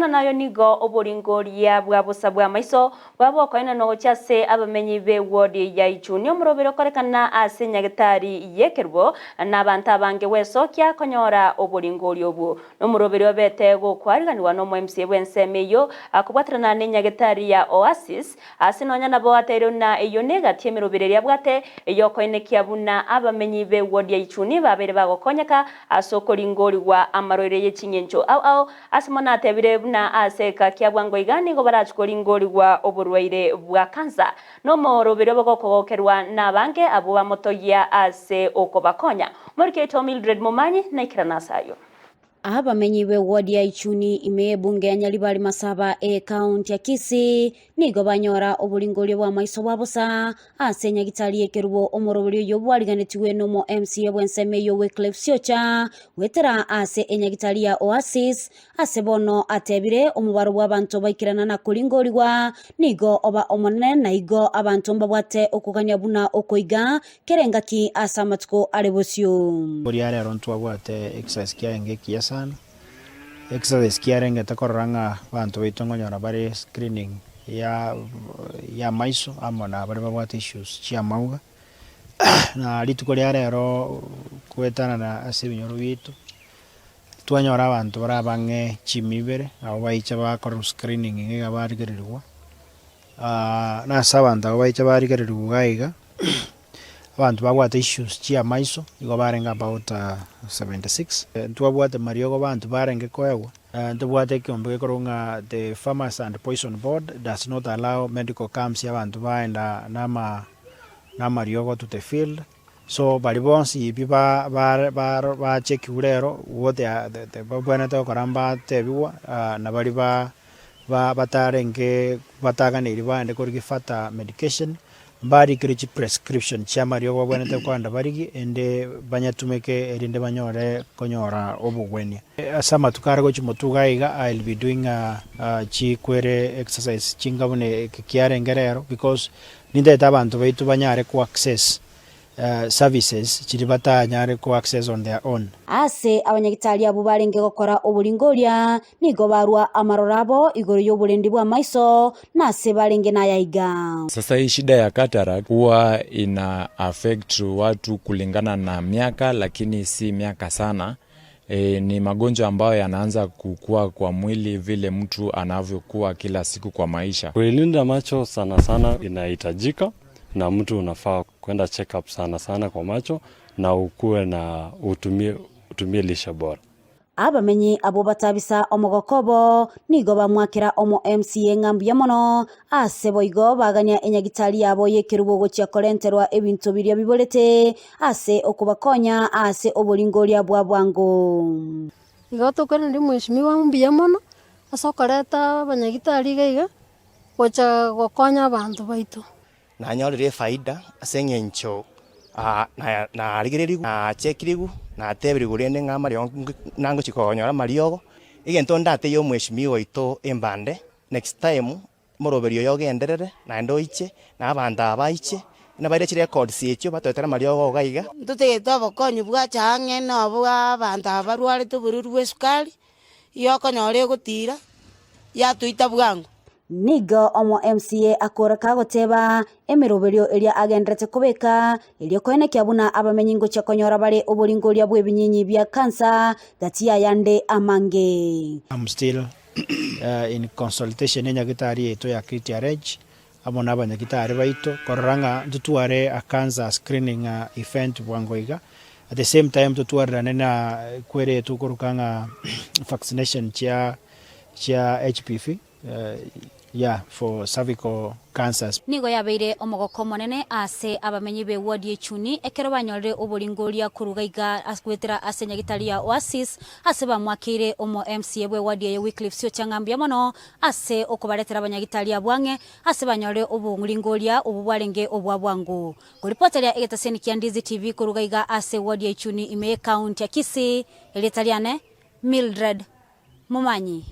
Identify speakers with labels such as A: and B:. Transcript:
A: kuringana nayo nigo oboringoria bwa busa bwa maiso bwabo koina no chase abamenyi be wodi ya Ichuni omurobero korekana ase nyagetari yekerbo n'abantu abange weso kya konyora oboringorio obu n'omurobero bete gukwarigani no mu MC bwensemeyo akubwatrana ne nyagetari ya Oasis ase nonya nabo atero na iyo negatie mirobereria bwate iyo koine kiabuna abamenyi be wodi ya Ichuni babere bagokonyeka asokoringori wa amarore y'ekinyencho au asimona atebire na aseka kiabwango igani go barachikoringori wa oburwaire bwa kansa no morobero bogokogerwa nabange abo bamotoya ase okobakonya Moriketo Mildred Mumanyi na Ikiranasayo.
B: Abamenyi be wodi ya Ichuni ime bunge ya Nyalibali Masaba county ya Kisii nigo banyora obulingorio bwa maiso bwabusa ase nyagitali yekerubo omoroborio yobwariganetiwe no mo MC bwensemeyo Wycliffe Siocha wetera ase enyagitali ya Oasis ase bono atebire omubaro bw'abantu baikirana na kuringoriwa nigo oba omonene na igo abantu mbabwate okugania buna okoiga kerengaki asa matuko arebosio
C: buriare rontu abwate exercise kya engeki sana exercise kiarenge takoranga bantu baitongonyora bari screening ya maiso amona bari babwate issues chia mauga na lituko lya rero kwetana na asibinyoru bitu twanyora abantu barabange chimibere abo baicha bakora screening ngega barigerirwa na sabanta abo baicha barigerirwa gaiga abantu babwate issues chia maiso igo barenga about 76 twabwate mariogo bantu barenge koewa twabwate kiombe koronga the Farmers and Poison Board does not allow medical camps ya bantu baenda na mariogo to the field so bali bonsi ba check urero what the babwana to karamba tebiwa na bali batarenge bataganiri bande kuri gifata medication bari kirichi prescription chamari wabwene te kwanda barigi ende banyatumeke erinde banyore konyora obugwenia asama tukarago chimotugaiga I'll be doing chi kwere exercise chingabune kiare ngerero because ninde tabantu baitu banyare ku access services chiribata nyare ku access on their own
B: ase abanyagitali abo barenge gokora obulingoria nigo barwa amarorabo igoro y'obulendi bwa maiso nase barenge nayaiga.
D: Sasa hii shida ya cataract huwa ina affect watu kulingana na miaka lakini si miaka sana. Ni magonjwa ambayo yanaanza kukua kwa mwili vile mtu anavyokuwa kila siku kwa maisha.
E: Kulinda macho sana inahitajika na mtu unafaa kwenda check up sana kwa macho na ukue na utumie lishe bora.
B: Abamenyi abo batabisa omogokobo nigo bamwakira omo MCA ngambya mono ase boigo bagania enyagitali yabo yekerubo gochia korenterwa ebintu biria bibolete ase okubakonya ase obolingoria bwa bwango
F: igoto kwena ndi mweshimiwa mbya mono asokoreta banyagitali gaiga gocha gokonya abantu baitu
G: nanyorire faida asenyencho na rigiririgu na chekirigu na tebirigu rende ngamari nango chikonyora mariogo igento ndate yo mweshimiwa ito embande next time moroberio yogenderere na ndoiche na abanda abaiche na bare chi records echo batotera mariogo gaiga
H: tutegeta bokonyu bwa change no bwa abanda abarware tubururu esukari yokonyore gutira yatuita bwangu
B: nigo omo MCA akora kagoteba emiroberio elia agendrete kubeka elia koene kiabuna abamenyingo chakonyora bare obolingoria bwebinyinyi bya kansa datia yande amange.
C: I'm still in consultation nyagitari eto ya KTRH amona abanyagitari baito koranga tutuare a cancer screening event bwangoiga at the same time tutuare nena kwere tukurukanga vaccination cha HPV for cervical cancers.
B: Nigo yabeire omogoko monene ase abamenyi be wodi Ichuni ekero banyorere obolingoria kurugaiga askwetera ase nyagitali ya Oasis ase bamwakire omo MCA bwe wodi ya Wycliffe Siocha ngambya mono ase okubaretera abanyagitali abwange ase banyorere obungulingoria obubwarenge obwa bwangu. Kuripoteria egetaseni Kiandizi TV kurugaiga ase wodi Ichuni ime county ya Kisii elitaliane Mildred Mumanyi.